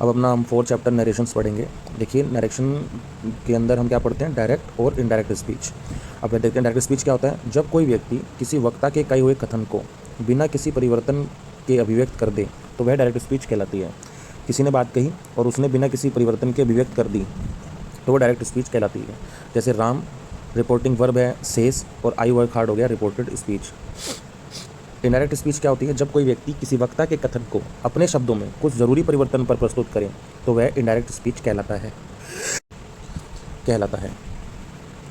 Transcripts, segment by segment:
अब अपना हम 4 चैप्टर नरेशंस पढ़ेंगे। देखिए नरेशन के अंदर हम क्या पढ़ते हैं, डायरेक्ट और इनडायरेक्ट स्पीच। अब देखते हैं डायरेक्ट स्पीच क्या होता है। जब कोई व्यक्ति किसी वक्ता के कहे हुए कथन को बिना किसी परिवर्तन के अभिव्यक्त कर दे तो वह डायरेक्ट स्पीच कहलाती है। किसी ने बात कही और उसने बिना किसी परिवर्तन के अभिव्यक्त कर दी तो वो डायरेक्ट स्पीच कहलाती है। जैसे राम रिपोर्टिंग वर्ब है सेज, और आई वर्क हार्ड हो गया रिपोर्टेड स्पीच। इनडायरेक्ट स्पीच क्या होती है, जब कोई व्यक्ति किसी वक्ता के कथन को अपने शब्दों में कुछ ज़रूरी परिवर्तन पर प्रस्तुत करे तो वह इनडायरेक्ट स्पीच कहलाता है।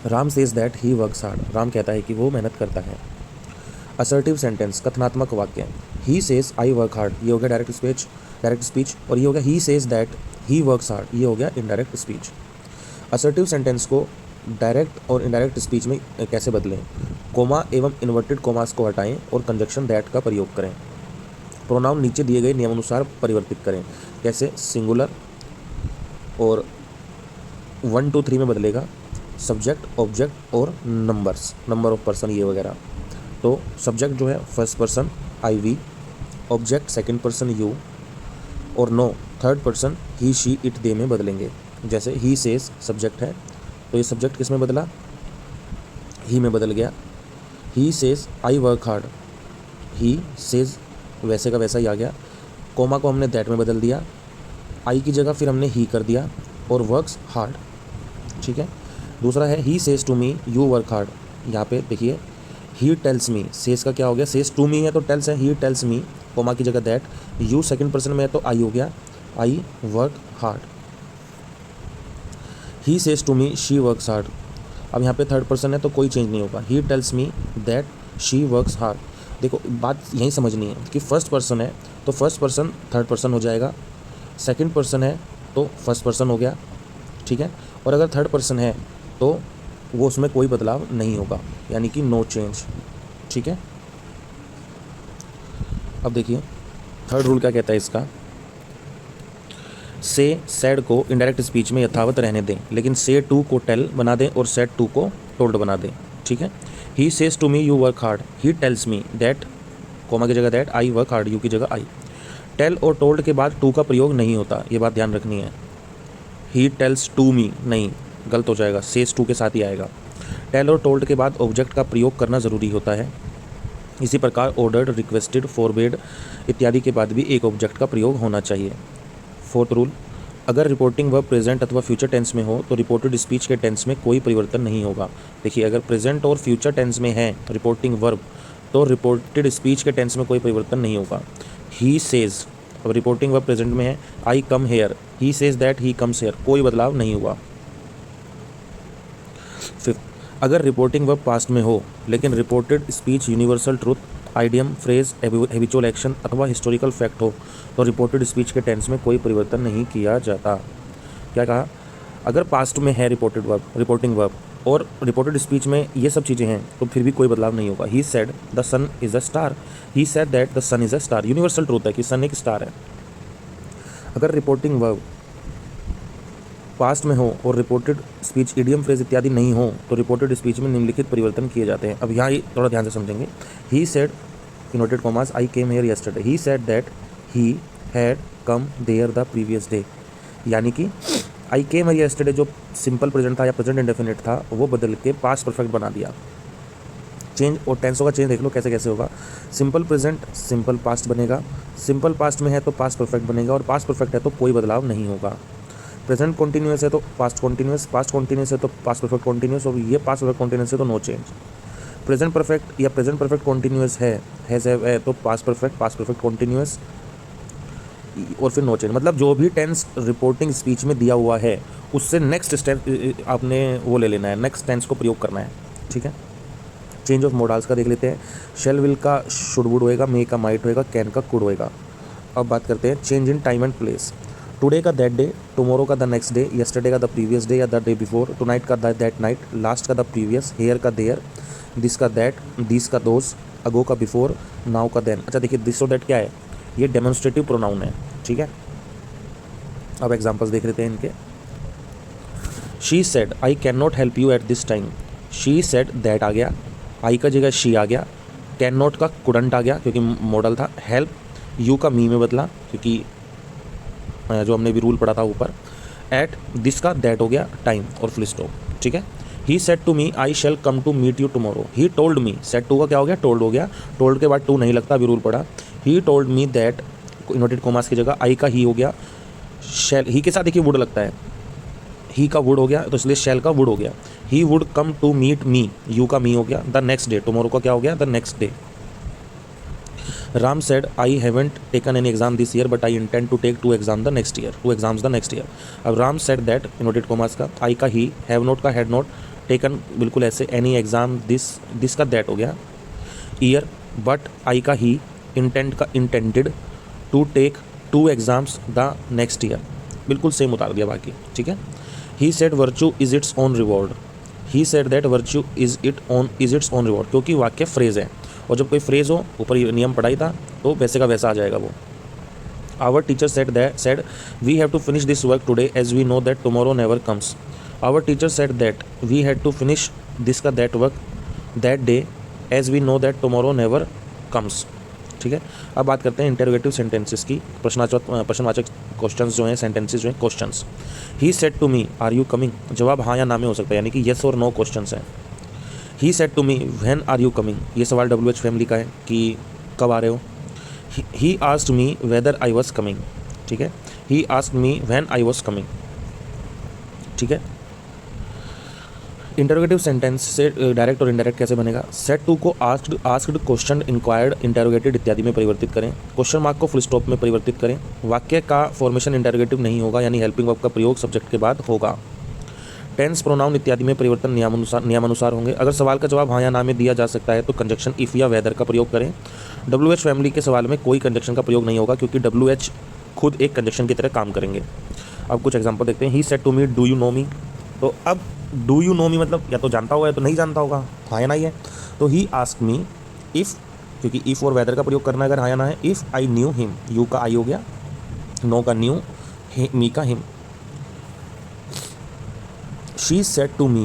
Ram says that he works hard, Ram कहता है कि वो मेहनत करता है। असर्टिव सेंटेंस कथनात्मक वाक्य, he says I work hard, ये हो गया डायरेक्ट स्पीच, और ये हो गया ही says that he works hard, ये हो गया इनडायरेक्ट स्पीच। असर्टिव सेंटेंस को डायरेक्ट और इनडायरेक्ट स्पीच में कैसे बदलें, कोमा एवं इन्वर्टेड कोमास को हटाएं और कंजक्शन दैट का प्रयोग करें। प्रोनाउन नीचे दिए गए नियमानुसार परिवर्तित करें। कैसे, सिंगुलर और 1 2 3 में बदलेगा, सब्जेक्ट ऑब्जेक्ट और नंबर्स, नंबर ऑफ पर्सन ये वगैरह। तो सब्जेक्ट जो है first person I we, object second person you, और no third person he she it they में बदलेंगे। जैसे ही सेज सब्जेक्ट है तो ये सब्जेक्ट किस में बदला, ही में बदल गया। He says I work hard, he says वैसे का वैसा ही आ गया। कोमा को हमने दैट में बदल दिया, आई की जगह फिर हमने ही कर दिया, और वर्क्स हार्ड। ठीक है। दूसरा है he says to me you work hard, यहाँ पे देखिए ही टेल्स मी, सेज का क्या हो गया, सेज टू मी है तो टेल्स है, ही टेल्स मी, कोमा की जगह दैट, यू सेकंड पर्सन में है तो आई हो गया, I work hard. He says to me she works hard, अब यहाँ पे थर्ड पर्सन है तो कोई चेंज नहीं होगा, ही tells me that she works hard. देखो बात यही समझनी है कि फर्स्ट पर्सन है तो फर्स्ट पर्सन थर्ड पर्सन हो जाएगा, सेकंड पर्सन है तो फर्स्ट पर्सन हो गया। ठीक है। और अगर थर्ड पर्सन है तो वो उसमें कोई बदलाव नहीं होगा, यानी कि नो चेंज। ठीक है। अब देखिए थर्ड रूल क्या कहता है इसका, से सैड को इनडायरेक्ट स्पीच में यथावत रहने दें, लेकिन से टू को टेल बना दें और सेड टू को टोल्ड बना दें। ठीक है। He says to me you work hard, he tells me that, comma की जगह that, I work hard, you की जगह आई। टेल और टोल्ड के बाद टू का प्रयोग नहीं होता, ये बात ध्यान रखनी है। ही टेल्स टू मी नहीं, गलत हो जाएगा, सेज टू के साथ ही आएगा। टेल और टोल्ड के बाद ऑब्जेक्ट का प्रयोग करना ज़रूरी होता है। इसी प्रकार ऑर्डर्ड, रिक्वेस्टेड, फॉरबेड इत्यादि के बाद भी एक ऑब्जेक्ट का प्रयोग होना चाहिए। फोर्थ रूल, अगर रिपोर्टिंग वर्ब प्रेजेंट अथवा फ्यूचर टेंस में हो तो रिपोर्टेड स्पीच के टेंस में कोई परिवर्तन नहीं होगा। देखिए अगर प्रेजेंट और फ्यूचर टेंस में है रिपोर्टिंग वर्ब तो रिपोर्टेड स्पीच के टेंस में कोई परिवर्तन नहीं होगा। ही सेज, अब रिपोर्टिंग वर्ब प्रेजेंट में है, I come here, he says that he comes here, कोई बदलाव नहीं हुआ। फिफ्थ, अगर रिपोर्टिंग वर्ब पास्ट में हो लेकिन reported speech universal truth, idiom, phrase, habitual action अथवा हिस्टोरिकल फैक्ट हो तो रिपोर्टेड स्पीच के टेंस में कोई परिवर्तन नहीं किया जाता। क्या कहा, अगर पास्ट में है रिपोर्टिंग वर्ब और रिपोर्टेड स्पीच में ये सब चीज़ें हैं तो फिर भी कोई बदलाव नहीं होगा। He said the sun is a star, he said that the sun is a star, universal truth है कि सन एक स्टार है। अगर रिपोर्टिंग वर्ब पास्ट में हो और रिपोर्टेड स्पीच इडियम, फ्रेज इत्यादि नहीं हो तो रिपोर्टेड स्पीच में निम्नलिखित परिवर्तन किए जाते हैं। अब यहाँ थोड़ा ध्यान से समझेंगे। He said inverted commas I came here yesterday, he said that he had come there the previous day, यानी कि आई केम हियर यस्टरडे जो सिंपल प्रेजेंट था या प्रेजेंट इंडेफिनिट था वो बदल के पास्ट परफेक्ट बना दिया। चेंज और टेंसों का चेंज देख लो कैसे कैसे होगा। सिंपल प्रेजेंट सिंपल पास्ट बनेगा, सिंपल पास्ट में है तो पास्ट परफेक्ट बनेगा, और पास्ट परफेक्ट है तो कोई बदलाव नहीं होगा। प्रेजेंट कॉन्टीन्यूस है तो पास्ट कॉन्टीन्यूस, पास्ट कॉन्टीन्यूस है तो पास्ट परफेक्ट कॉन्टीन्यूस, और ये पास्ट परफेक्ट कॉन्टीन्यूस है तो नो चेंज। प्रेजेंट परफेक्ट या प्रेजेंट परफेक्ट कॉन्टीन्यूस है तो पास्ट परफेक्ट कॉन्टीन्यूस और फिर नो चेंज। मतलब जो भी टेंस रिपोर्टिंग स्पीच में दिया हुआ है उससे नेक्स्ट स्टेप आपने वो ले लेना है, नेक्स्ट टेंस को प्रयोग करना है। ठीक है। चेंज ऑफ मोडाल्स का देख लेते हैं। शेल विल का शुड वुड होएगा, मे का माइट होएगा, कैन का कुड होएगा। अब बात करते हैं change in time and place. Today का दैट डे, टुमारो का द नेक्स्ट डे, यस्टरडे का द प्रीवियस डे या द डे बिफोर, टुनाइट का दैट नाइट, लास्ट का द प्रीवियस, हेयर का देयर, दिस का दैट, दिस का दोस, अगो का बिफोर, नाउ का देन। अच्छा देखिए दिस और दैट क्या है, ये डेमोन्स्ट्रेटिव प्रोनाउन है। ठीक है। अब एग्जांपल्स देख लेते हैं इनके। She said I can not help you at this time, she said that आ गया, आई का जगह शी आ गया, कैन नॉट का कुडंट आ गया क्योंकि मॉडल था, हेल्प यू का मी में बदला क्योंकि जो हमने भी रूल पढ़ा था ऊपर, एट दिस का दैट हो गया टाइम और फुल स्टॉप, ठीक है। He said to me I shall come to meet you tomorrow, he told me, said to का क्या हो गया, टोल्ड हो गया, टोल्ड के बाद टू नहीं लगता, अभी रूल पढ़ा। ही told me that, inverted commas की जगह आई का ही हो गया, शैल ही के साथ देखिए वुड लगता है, ही का वुड हो गया तो इसलिए शैल का वुड हो गया। He would come to meet me, you का मी हो गया, द नेक्स्ट डे, टुमारो का क्या हो गया, the next day. Ram said I haven't taken any exam this year but I intend to take 2 exam the next year, 2 exams the next year. अब Ram said that, inverted commas का, I का he, have not का had not, taken बिल्कुल ऐसे, any exam this का that हो गया, year, but I का ही, इंटेंट का intended, to take 2 exams the next year, बिल्कुल सेम उतार दिया बाकी, ठीक है। He said virtue is its own reward, he said that virtue is its own reward, क्योंकि वाक्य फ्रेज है और जब कोई फ्रेज हो, ऊपर नियम पढ़ाई था तो वैसे का वैसा आ जाएगा वो। Our teacher said we have to finish this work today as we know that tomorrow never comes, our teacher said that we had to finish this का that work that day as we know that tomorrow never comes, ठीक है। अब बात करते हैं interrogative sentences की, प्रश्नवाचक questions जो हैं, सेंटेंसेस जो हैं, questions. He said to me are you coming, जवाब हाँ या ना में हो सकता है, यानी कि येस और नो क्वेश्चंस हैं। He said to me when are you coming, ये सवाल WH फैमिली का है कि कब आ रहे हो। ही asked me whether I was coming, ठीक है। He asked me when I was coming, ठीक है। इंटरोगेटिव सेंटेंस से डायरेक्ट और इनडायरेक्ट कैसे बनेगा, सेट टू को आस्क्ड, क्वेश्चन, इंक्वायर्ड, इंटरोगेटेड इत्यादि में परिवर्तित करें, क्वेश्चन मार्क को फुल स्टॉप में परिवर्तित करें, वाक्य का फॉर्मेशन इंटरोगेटिव नहीं होगा, यानी हेल्पिंग वर्ब का प्रयोग सब्जेक्ट के बाद होगा, टेंस, प्रोनाउन इत्यादि में परिवर्तन नियमानुसार होंगे। अगर सवाल का जवाब हाँ या ना में दिया जा सकता है तो कंजक्शन इफ़ या वेदर का प्रयोग करें। WH फैमिली के सवाल में कोई कंजक्शन का प्रयोग नहीं होगा क्योंकि WH खुद एक कंजक्शन की तरह काम करेंगे। अब कुछ एग्जांपल देखते हैं। He said to me do you know me, तो अब डू यू नो मी मतलब या तो जानता होगा या तो नहीं जानता होगा, हाँ या ना ही है। तो ही आस्क मी इफ़, क्योंकि इफ़ और वेदर का प्रयोग करना है अगर हाँ या ना है, if I knew him, you का आई हो गया, नो का न्यू, मी का him. She said to me,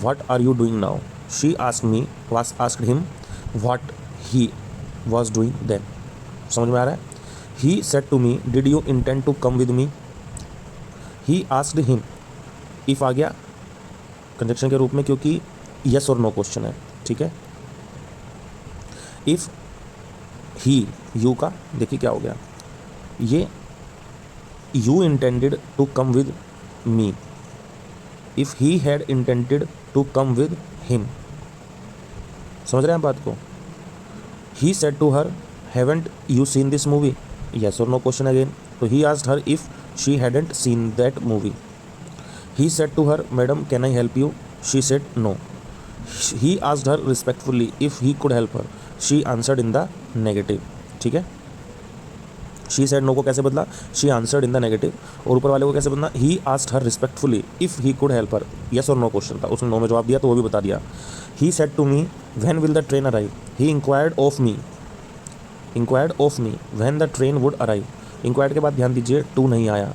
what are you doing now? She asked him what he was doing then. समझ में आ रहा है? He said to me, did you intend to come with me? He asked him. If आ गया conjunction के रूप में क्योंकि yes और no क्वेश्चन है, ठीक है। If he, you का देखिए क्या हो गया, ये you intended to come with me. If he had intended to come with him, समझ रहे हैं बात को। He said to her, haven't you seen this movie? Yes or no question again. तो he asked her if she hadn't seen that movie. He said to her, madam, can I help you? She said no. He asked her respectfully if he could help her. She answered in the negative, ठीक है। She said no को कैसे बदला, she answered in the negative, और ऊपर वाले को कैसे बदला, he asked her respectfully if he could help her, yes और नो क्वेश्चन था, उसने नो में जवाब दिया तो वो भी बता दिया। He said to me when will the train arrive, he inquired of me when the train would arrive, inquired के बाद ध्यान दीजिए टू नहीं आया,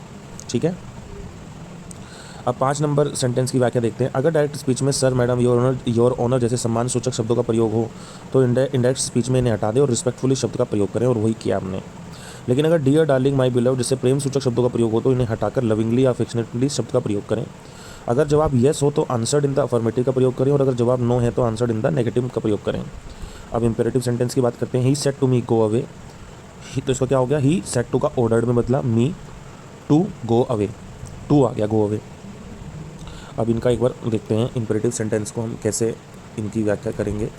ठीक है। अब 5 नंबर सेंटेंस की व्याख्या देखते हैं। अगर डायरेक्ट स्पीच में सर, मैडम, योर ऑनर जैसे सम्मान सूचक शब्दों का प्रयोग हो तो इनडायरेक्ट स्पीच में इन्हें हटा दें और रिस्पेक्टफुली शब्द का प्रयोग करें, और वही किया हमने। लेकिन अगर डियर, डार्लिंग, माई बिलव जैसे प्रेम सूचक शब्दों का प्रयोग हो तो इन्हें हटाकर लविंगली या अफेक्शनेटली शब्द का प्रयोग करें। अगर जवाब येस हो तो आंसर्ड इन द अफर्मेटिव का प्रयोग करें, और अगर जवाब नो है तो आंसर्ड इन द नेगेटिव का प्रयोग करें। अब इंपेरेटिव सेंटेंस की बात करते हैं। He said to me go away, तो इसका क्या हो गया, ही सेड टू का ऑर्डर्ड में बदला, me to go away, to आ गया गो अवे। अब इनका एक बार देखते हैं इंपेरेटिव सेंटेंस को हम कैसे इनकी व्याख्या करेंगे।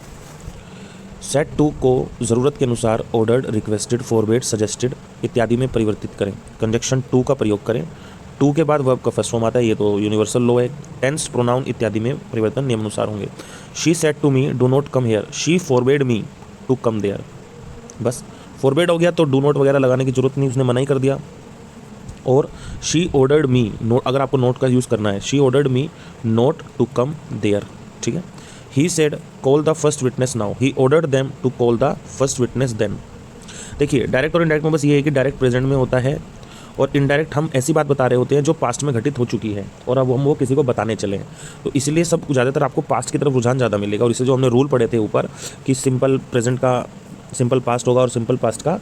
सेट टू को ज़रूरत के अनुसार ऑर्डर्ड, रिक्वेस्टेड, फॉरबेड, सजेस्टेड इत्यादि में परिवर्तित करें। कंजक्शन टू का प्रयोग करें। टू के बाद वर्ब का फर्स्ट फॉर्म आता है, ये तो यूनिवर्सल लॉ है। टेंस, प्रोनाउन इत्यादि में परिवर्तन नियमानुसार होंगे। She said to me do not come here, she forbade me to come there. बस फॉरबेड हो गया तो डू नॉट वगैरह लगाने की जरूरत नहीं, उसने मना ही कर दिया। और शी ऑर्डर्ड मी, नोट अगर आपको नोट का यूज़ करना है, she ordered me not to come there, ठीक है। He said call the first witness now, he ordered them to call the first witness then. देखिए डायरेक्ट और इनडायरेक्ट में बस ये है कि डायरेक्ट प्रेजेंट में होता है और इनडायरेक्ट हम ऐसी बात बता रहे होते हैं जो पास्ट में घटित हो चुकी है और अब हम वो किसी को बताने चले हैं, तो इसलिए सब ज़्यादातर आपको पास्ट की तरफ रुझान ज़्यादा मिलेगा। और इससे जो हमने रूल पढ़े थे ऊपर कि सिंपल प्रेजेंट का सिंपल पास्ट होगा और सिंपल पास्ट का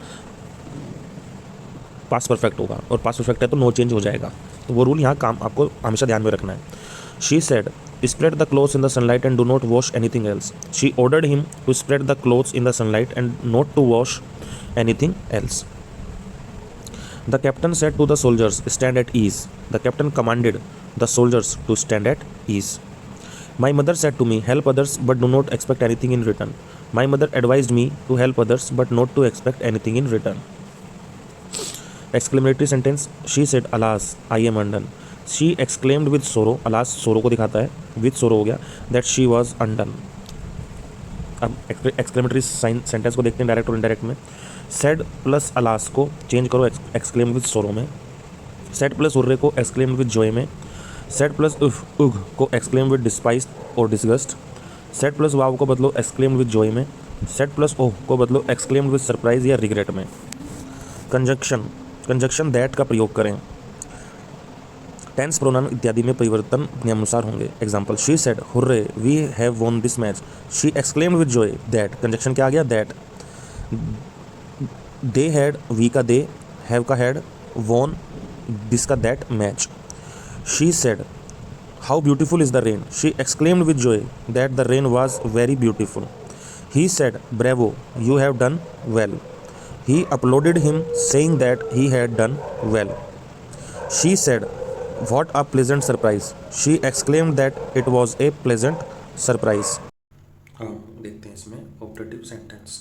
पास्ट परफेक्ट होगा, और पास्ट परफेक्ट है तो नो चेंज हो जाएगा। तो वो रूल यहाँ काम आपको हमेशा ध्यान में रखना है। She said spread the clothes in the sunlight and do not wash anything else. She ordered him to spread the clothes in the sunlight and not to wash anything else. The captain said to the soldiers, stand at ease. The captain commanded the soldiers to stand at ease. My mother said to me, help others but do not expect anything in return. My mother advised me to help others but not to expect anything in return. Exclamatory sentence. She said, alas, I am undone. She exclaimed with सोरो, alas सोरो को दिखाता है, with सोरो हो गया, that she was undone. अब exclamatory sentence को देखते हैं डायरेक्ट और इनडायरेक्ट में। सेड प्लस अलास को चेंज करो एक्सक्लेम्ड विद सोरो में, सेड प्लस हुर्रे को एक्सक्लेम्ड विद जॉय में, सेड प्लस उग को एक्सक्लेम्ड विद डिस्पाइस और डिसगस्ट, सेड प्लस वाव को बदलो एक्सक्लेम्ड विद जॉय में, सेड प्लस ओह को बदलो एक्सक्लेम्ड विद सरप्राइज या रिग्रेट में। कंजक्शन दैट का प्रयोग करें। टेंस प्रोनाउन इत्यादि में परिवर्तन नियमानुसार होंगे। Example, she said hurray we have won this match. She exclaimed with joy that, conjunction क्या आ गया, दैट। दे हैड, वी का दे, हैव का हैड, वॉन दिस का that match. She said how beautiful is the rain. She exclaimed with joy that the rain was very beautiful. He said bravo you have done well. He applauded him saying that he had done well. She said What a pleasant surprise! She exclaimed that it was a pleasant surprise. हाँ, देखते हैं इसमें operative sentence.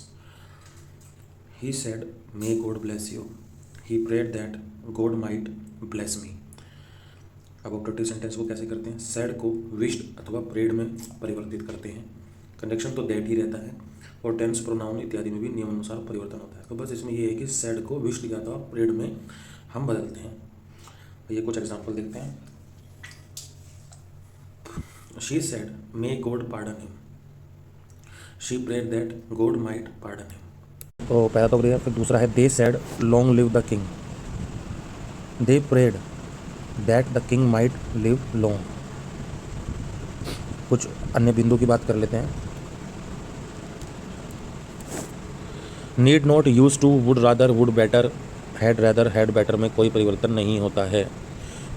He said, "May God bless you." He prayed that God might bless me. अब operative sentence को कैसे करते हैं? said को wished अथवा prayed में परिवर्तित करते हैं। कंजक्शन तो that ही रहता है, और टेंस प्रोनाउन इत्यादि में भी नियमानुसार परिवर्तन होता है। तो बस इसमें ये है कि said को wished या अथवा prayed में हम बदलते हैं। ये कुछ एग्जाम्पल देखते हैं। She said may God pardon him. She prayed that God might pardon him. तो पहला तो फिर दूसरा है they said long live the king. They prayed that the king might live long. कुछ अन्य बिंदु की बात कर लेते हैं। Need not use to, would rather, would better, had rather, had better में कोई परिवर्तन नहीं होता है।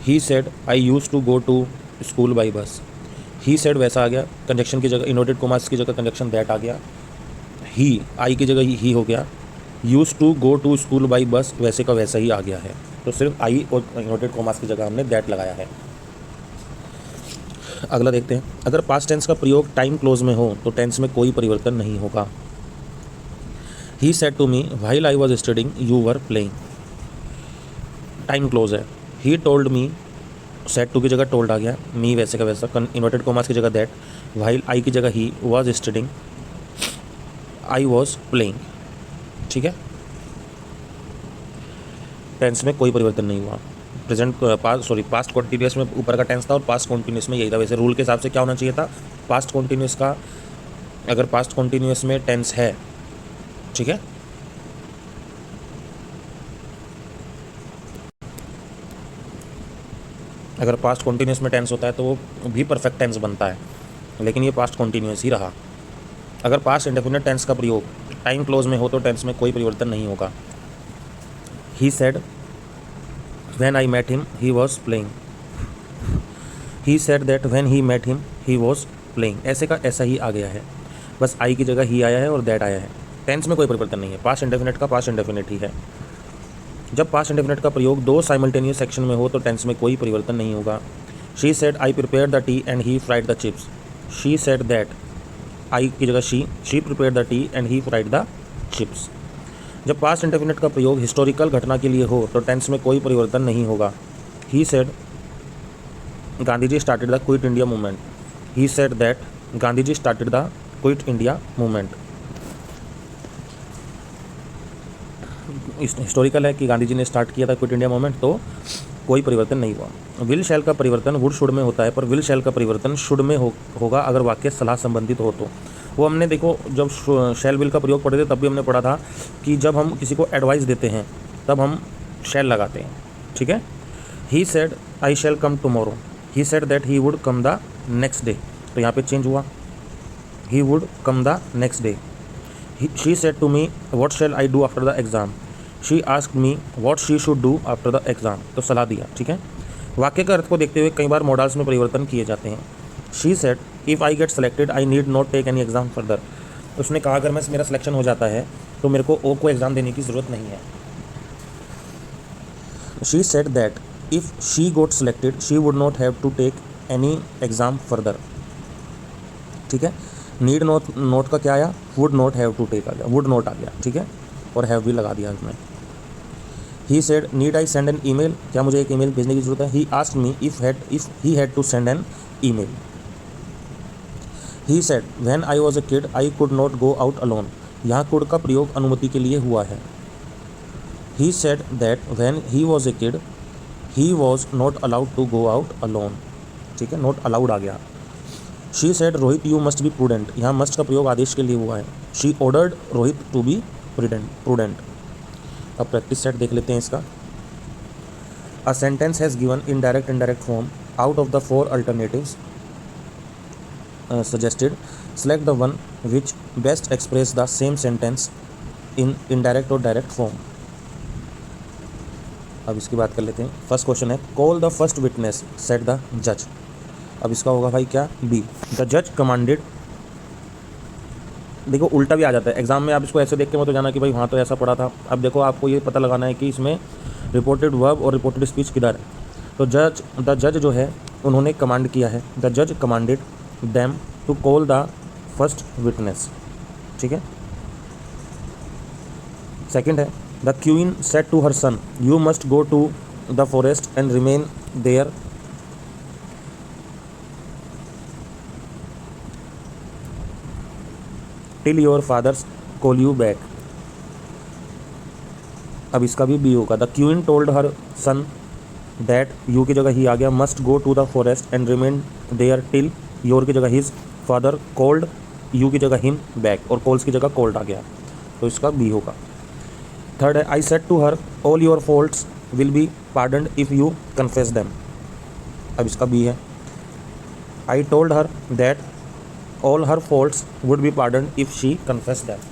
He said I use to go to school by बस। ही सेड वैसा आ गया, कंजक्शन की जगह इनवर्टेड कोमास की जगह कंजक्शन दैट आ गया। ही आई की जगह ही हो गया। Use to go to school by bus वैसे का वैसा ही आ गया है, तो सिर्फ आई और इनवर्टेड कोमास की जगह हमने दैट लगाया है। अगला देखते हैं। अगर पास्ट टेंस का प्रयोग टाइम क्लोज में हो तो टेंस में कोई परिवर्तन नहीं होगा। He said to me while I was studying you were playing. Time clause है। He told me, said to की जगह टोल्ड आ गया, मी वैसे का वैसा, इन्वर्टेड कॉमास की जगह दैट, व्हाइल आई की जगह he, was studying, I was playing. ठीक है, टेंस में कोई परिवर्तन नहीं हुआ। पास्ट कॉन्टिन्यूस में ऊपर का टेंस था और पास्ट कॉन्टिन्यूस में यही था। वैसे रूल के हिसाब से क्या होना चाहिए था, पास्ट कॉन्टिन्यूस का, अगर पास्ट कॉन्टिन्यूस में टेंस है, ठीक है, अगर पास्ट कॉन्टिन्यूस में टेंस होता है तो वो भी परफेक्ट टेंस बनता है, लेकिन ये पास्ट कॉन्टिन्यूस ही रहा। अगर पास्ट इंडेफिनिट टेंस का प्रयोग टाइम क्लोज में हो तो टेंस में कोई परिवर्तन नहीं होगा। He said when I met him he was playing. He said that when he met him he was playing. ऐसे का ऐसा ही आ गया है, बस आई की जगह ही आया है और दैट आया है। टेंस में कोई परिवर्तन नहीं है, पास्ट इंडेफिनिट का पास्ट इंडेफिनिट ही है। जब पास्ट इंडेफिनिट का प्रयोग दो साइमल्टेनियस सेक्शन में हो तो टेंस में कोई परिवर्तन नहीं होगा। She said I prepare the tea and he fried the chips. She said that, I की जगह she prepare the tea and he fried the chips. जब पास्ट इंडेफिनिट का प्रयोग हिस्टोरिकल घटना के लिए हो तो टेंस में कोई परिवर्तन नहीं होगा। He said Gandhi ji started the Quit India movement. He said that Gandhi ji started the Quit India movement. Historical है कि गांधी जी ने स्टार्ट किया था क्विट इंडिया मूवमेंट, तो कोई परिवर्तन नहीं हुआ। विल शैल का परिवर्तन वुड शुड में होता है, पर विल शैल का परिवर्तन शुड में होगा अगर वाक्य सलाह संबंधित हो तो। वो हमने देखो जब शैल विल का प्रयोग पढ़े थे तब भी हमने पढ़ा था कि जब हम किसी को एडवाइस देते हैं तब हम शैल लगाते हैं। ठीक है, he said I shall come tomorrow. He said that he would come the next day, तो यहाँ पे चेंज हुआ, he would come the next day. She said to me what shall I do after the exam. She asked me what she should do after the exam, तो सलाह दिया, ठीक है। वाक्य के अर्थ को देखते हुए कई बार मॉडल्स में परिवर्तन किए जाते हैं। She said if I get selected I need not take any exam further, उसने कहा अगर मेरा सिलेक्शन हो जाता है तो मेरे को और कोई एग्ज़ाम देने की ज़रूरत नहीं है। She said that if she got selected she would not have to take any exam further, ठीक है। नीड नोट का क्या आया, would not have to take आ गया, वुड नॉट आ गया, ठीक है, और हैव भी लगा दिया उसमें। He said need I send an email, क्या मुझे एक ईमेल भेजने की जरूरत है। He asked me if he had to send an email. He said when I was a kid I could not go out alone, यहाँ could का प्रयोग अनुमति के लिए हुआ है। He said that when he was a kid he was not allowed to go out alone, ठीक है, नॉट अलाउड आ गया। She said Rohit you must be prudent, यहाँ मस्ट का प्रयोग आदेश के लिए हुआ है। She ordered Rohit to be prudent. अब प्रैक्टिस सेट देख लेते हैं इसका। A sentence has given indirect indirect form out of the 4 alternatives suggested, select the one which best express the same sentence in indirect और direct form। अब इसकी बात कर लेते हैं। फर्स्ट क्वेश्चन है call the first witness set the जज। अब इसका होगा भाई क्या, बी द जज कमांडेड। देखो उल्टा भी आ जाता है एग्जाम में, आप इसको ऐसे देख के मत जाना कि भाई हाँ तो ऐसा पढ़ा था। अब देखो आपको ये पता लगाना है कि इसमें रिपोर्टेड वर्ब और रिपोर्टेड स्पीच किधर है। तो द जज जो है उन्होंने कमांड किया है, द जज commanded them to call the first witness, ठीक है। सेकंड है the queen said to her son you must go to the forest and remain there till your fathers call you back। अब इसका भी B होगा। The queen told her son that, you की जगह he आ गया, must go to the forest and remain there till, your की जगह हिज फादर कॉल्ड, यू की जगह हिम बैक, और कॉल्स की जगह कॉल्ड आ गया, तो इसका बी होगा। थर्ड है I said to her all your faults will be pardoned if you confess them. अब इसका बी है। I told her that all her faults would be pardoned if she confess them.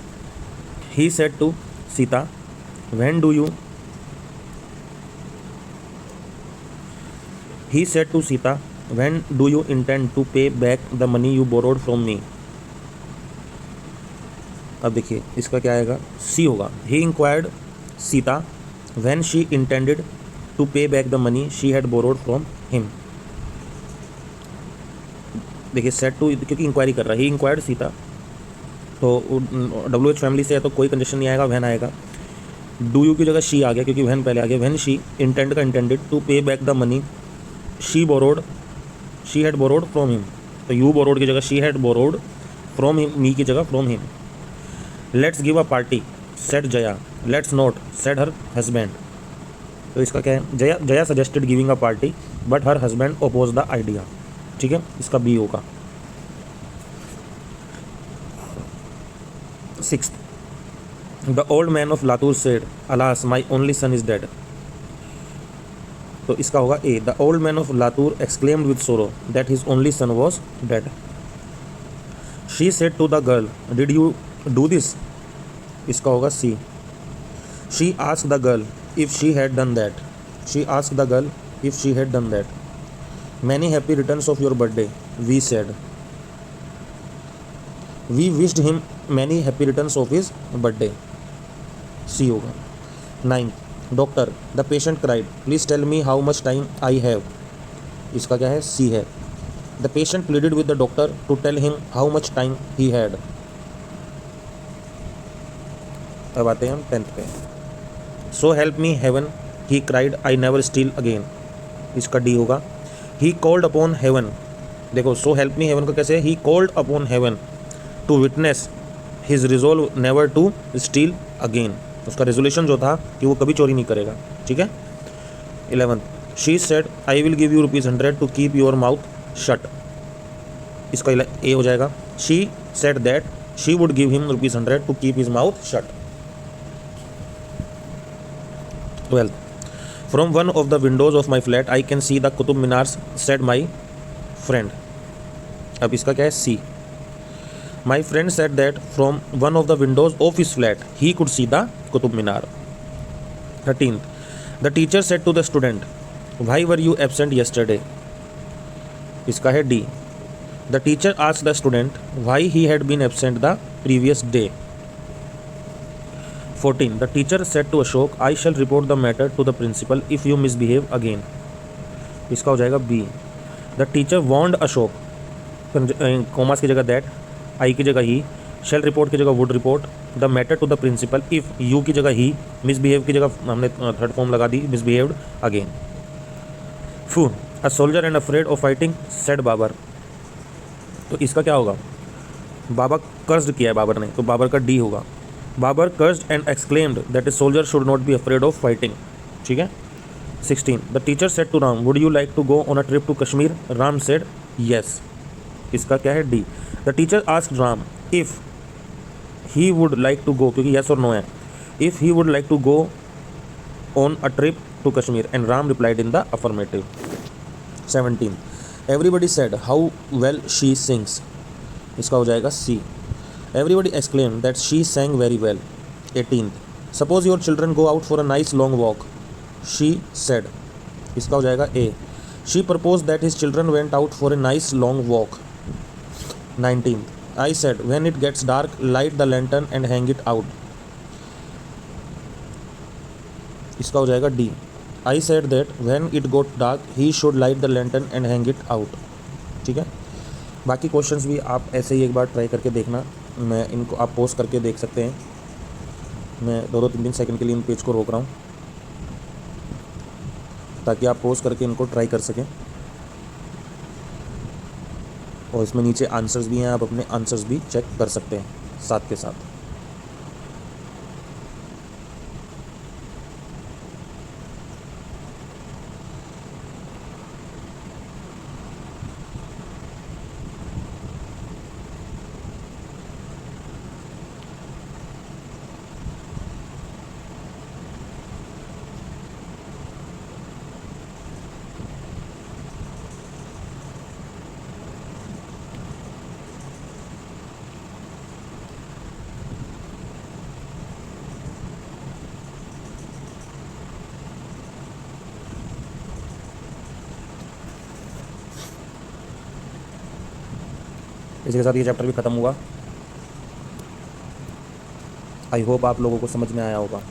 He said to Sita when do you, he said to Sita when do you intend to pay back the money you borrowed from me। अब देखिए इसका क्या आएगा, सी होगा। he inquired Sita when she intended to pay back the money she had borrowed from him। देखिए set to क्योंकि inquiry कर रहा है, ही इंक्वायर्ड सीता, तो WH फैमिली से है तो कोई कंडीशन नहीं आएगा, वैन आएगा। डू यू की जगह शी आ गया क्योंकि वैन पहले आ गया। वैन शी इंटेंड का intended to pay back the money she borrowed, she had borrowed from him, तो यू बोरोड की जगह she had borrowed from him, me की जगह from him. Let's give a party said Jaya, let's not said her husband, तो इसका क्या है, Jaya suggested giving a party but her husband oppose the idea, ठीक है, इसका बी होगा। Sixth the old man of Latur said alas my only son is dead, तो इसका होगा A the old man of Latur exclaimed with sorrow that his only son was dead. She said to the girl did you do this, इसका होगा C. She asked the girl if she had done that, she asked the girl if she had done that. Many happy returns of your birthday we said, we wished him many happy returns of his birthday, C होगा। 9 doctor the patient cried please tell me how much time I have, इसका क्या है, C है। The patient pleaded with the doctor to tell him how much time he had. अब आते हैं हम 10th पे। So help me heaven he cried I never steal again, इसका डी होगा। ही कॉल्ड अपॉन हेवन, देखो सो help me haven का कैसे है, he called upon heaven to witness his resolve never to steal again, उसका resolution जो था कि वो कभी चोरी नहीं करेगा, ठीक है। 11 she said I will give you ₹100 to keep your mouth shut, इसका ए हो जाएगा। She said that she would give him ₹100 to keep his mouth shut. 12 from one of the windows of my flat I can see the Qutub Minars said my friend, अब इसका क्या है, C. My friend said that from one of the windows of his flat he could see the Qutub Minar, 13th, the teacher said to the student, why were you absent yesterday? इसका है D. The teacher asked the student why he had been absent the previous day. 14, the teacher said to Ashok, I shall report the matter to the principal if you misbehave again. इसका हो जाएगा B. The teacher warned Ashok, commas की जगह that, I की जगह ही, shell report की जगह would report, the matter to the principal if, you की जगह ही, मिसबिहेव की जगह हमने थर्ड फॉर्म लगा दी, misbehaved again. Fie, a soldier and afraid of fighting said Babar. तो इसका क्या होगा? बाबर कर्स्ड किया है बाबर ने, तो बाबर का डी होगा। Babur cursed and exclaimed that a soldier should not be afraid of fighting. ठीक है। 16, the teacher said to Ram, would you like to go on a trip to Kashmir? Ram said yes. इसका क्या है? D. The teacher asked Ram if he would like to go, क्योंकि yes और no है, if he would like to go on a trip to Kashmir and Ram replied in the affirmative. 17, everybody said how well she sings. इसका हो जाएगा C. Everybody exclaim that she sang very well. 18, suppose your children go out for a nice long walk. She said. इसका हो जाएगा A. She propose that his children went out for a nice long walk. 19, I said when it gets dark light the lantern and hang it out। इसका हो जाएगा D. I said that when it got dark he should light the lantern and hang it out। ठीक है। बाकी questions भी आप ऐसे ही एक बार ट्राई करके देखना, मैं इनको आप पोज करके देख सकते हैं। मैं 2-3 सेकंड के लिए इन पेज को रोक रहा हूँ ताकि आप पोज करके इनको ट्राई कर सकें। और इसमें नीचे आंसर्स भी हैं, आप अपने आंसर्स भी चेक कर सकते हैं साथ के साथ। इसी के साथ ये चैप्टर भी ख़त्म हुआ। आई होप आप लोगों को समझ में आया होगा।